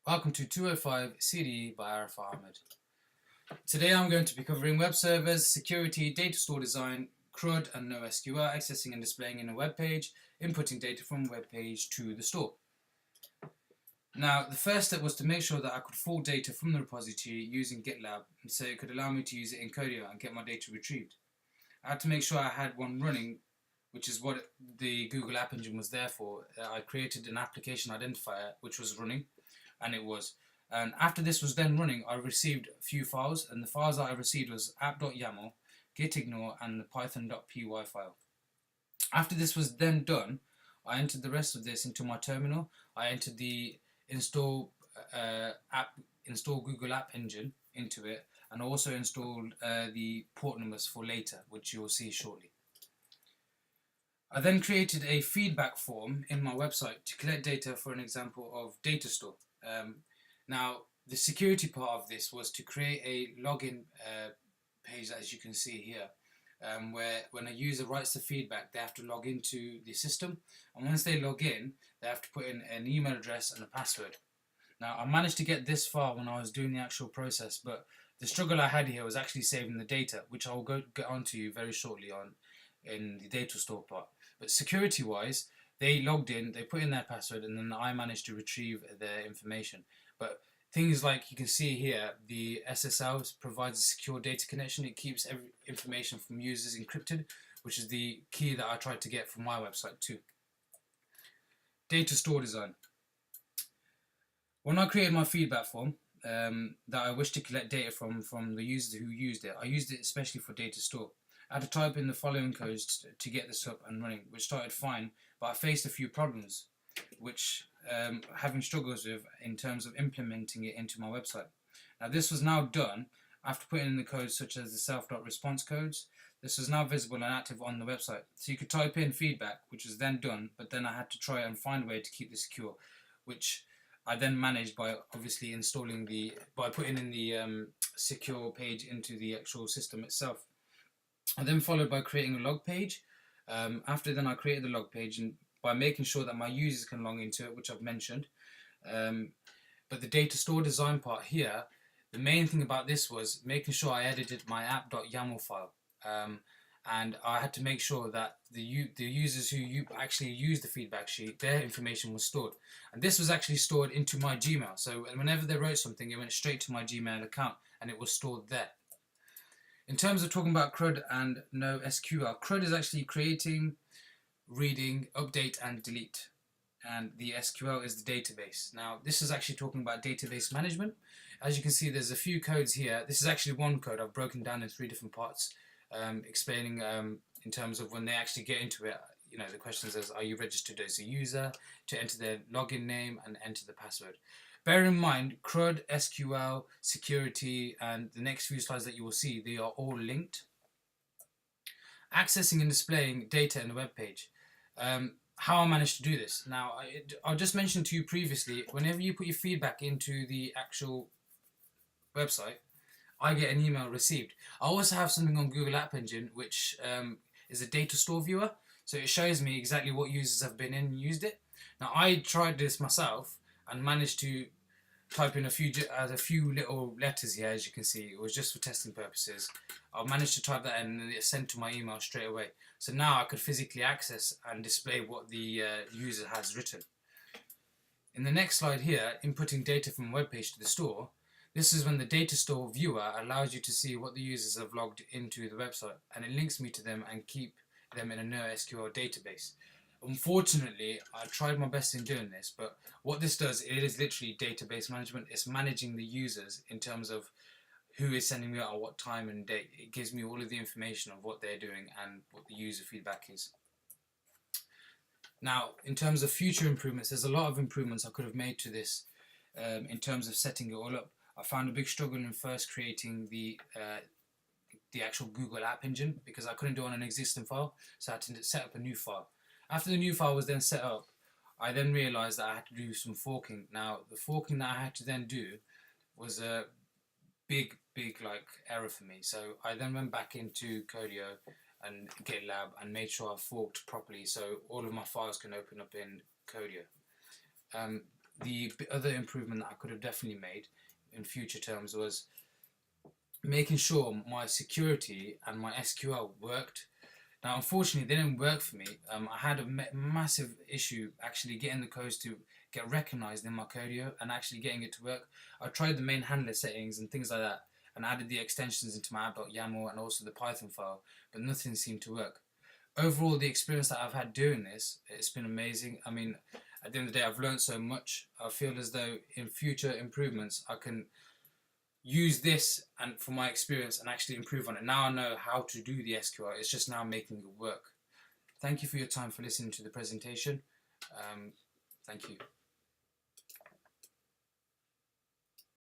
Welcome to 205 CD by Arafat Ahmed. Today I'm going to be covering web servers, security, data store design, CRUD and NoSQL, accessing and displaying in a web page, inputting data from a web page to the store. Now, the first step was to make sure that I could fork data from the repository using GitLab, so it could allow me to use it in Codio and get my data retrieved. I had to make sure I had one running, which is what the Google App Engine was there for. I created an application identifier which was running, and it was. And after this was then running, I received a few files, and the files that I received was app.yaml, gitignore, and the python.py file. After this was then done, I entered the rest of this into my terminal. I entered the install Google App Engine into it, and also installed the port numbers for later, which you will see shortly. I then created a feedback form in my website to collect data for an example of data store. Now, the security part of this was to create a login page, as you can see here, where when a user writes the feedback, they have to log into the system, and once they log in, they have to put in an email address and a password. Now, I managed to get this far when I was doing the actual process, but the struggle I had here was actually saving the data, which I will get onto very shortly on in the data store part. But security-wise, they logged in, they put in their password, and then I managed to retrieve their information. But things like you can see here, the SSL provides a secure data connection. It keeps every information from users encrypted, which is the key that I tried to get from my website too. Data store design. When I created my feedback form that I wish to collect data from the users who used it, I used it especially for data store. I had to type in the following codes to get this up and running, which started fine, but I faced a few problems, which having struggles with in terms of implementing it into my website. Now, this was now done after putting in the codes such as the self.response codes. This was now visible and active on the website. So you could type in feedback, which was then done, but then I had to try and find a way to keep this secure, which I then managed by obviously by putting in the secure page into the actual system itself. I then followed by creating a log page. After then I created the log page, and by making sure that my users can log into it, which I've mentioned. But the data store design part here, the main thing about this was making sure I edited my app.yaml file. And I had to make sure that the users who actually used the feedback sheet, their information was stored. And this was actually stored into my Gmail. So whenever they wrote something, it went straight to my Gmail account and it was stored there. In terms of talking about CRUD and NoSQL, CRUD is actually creating, reading, update, and delete. And the SQL is the database. Now, this is actually talking about database management. As you can see, there's a few codes here. This is actually one code I've broken down in 3 different parts, explaining in terms of when they actually get into it. You know, the question says, are you registered as a user, to enter their login name and enter the password. Bear in mind, CRUD, SQL, security, and the next few slides that you will see, they are all linked. Accessing and displaying data in the web page. How I managed to do this. Now, I'll just mention to you previously, whenever you put your feedback into the actual website, I get an email received. I also have something on Google App Engine, which is a data store viewer. So it shows me exactly what users have been in and used it. Now, I tried this myself and managed to type in a few little letters here, as you can see. It was just for testing purposes. I managed to type that in and it sent to my email straight away. So now I could physically access and display what the user has written. In the next slide here, inputting data from a web page to the store, this is when the data store viewer allows you to see what the users have logged into the website, and it links me to them and keep them in a NoSQL database. Unfortunately, I tried my best in doing this, but what this does, it is literally database management. It's managing the users in terms of who is sending me out at what time and date. It gives me all of the information of what they're doing and what the user feedback is. Now, in terms of future improvements, there's a lot of improvements I could have made to this in terms of setting it all up. I found a big struggle in first creating the actual Google App Engine because I couldn't do it on an existing file, so I had to set up a new file. After the new file was then set up, I then realized that I had to do some forking. Now, the forking that I had to then do was a big error for me. So I then went back into Codio and GitLab and made sure I forked properly so all of my files can open up in Codio. the other improvement that I could have definitely made in future terms was making sure my security and my SQL worked. Now, unfortunately, they didn't work for me. I had a massive issue actually getting the codes to get recognized in my Codio and actually getting it to work. I tried the main handler settings and things like that, and added the extensions into my app.yaml and also the Python file, but nothing seemed to work. Overall, the experience that I've had doing this, it's been amazing. I mean, at the end of the day, I've learned so much. I feel as though in future improvements, I can use this and for my experience and actually improve on it. Now I know how to do the SQL. It's just now making it work. Thank you for your time for listening to the presentation. Thank you.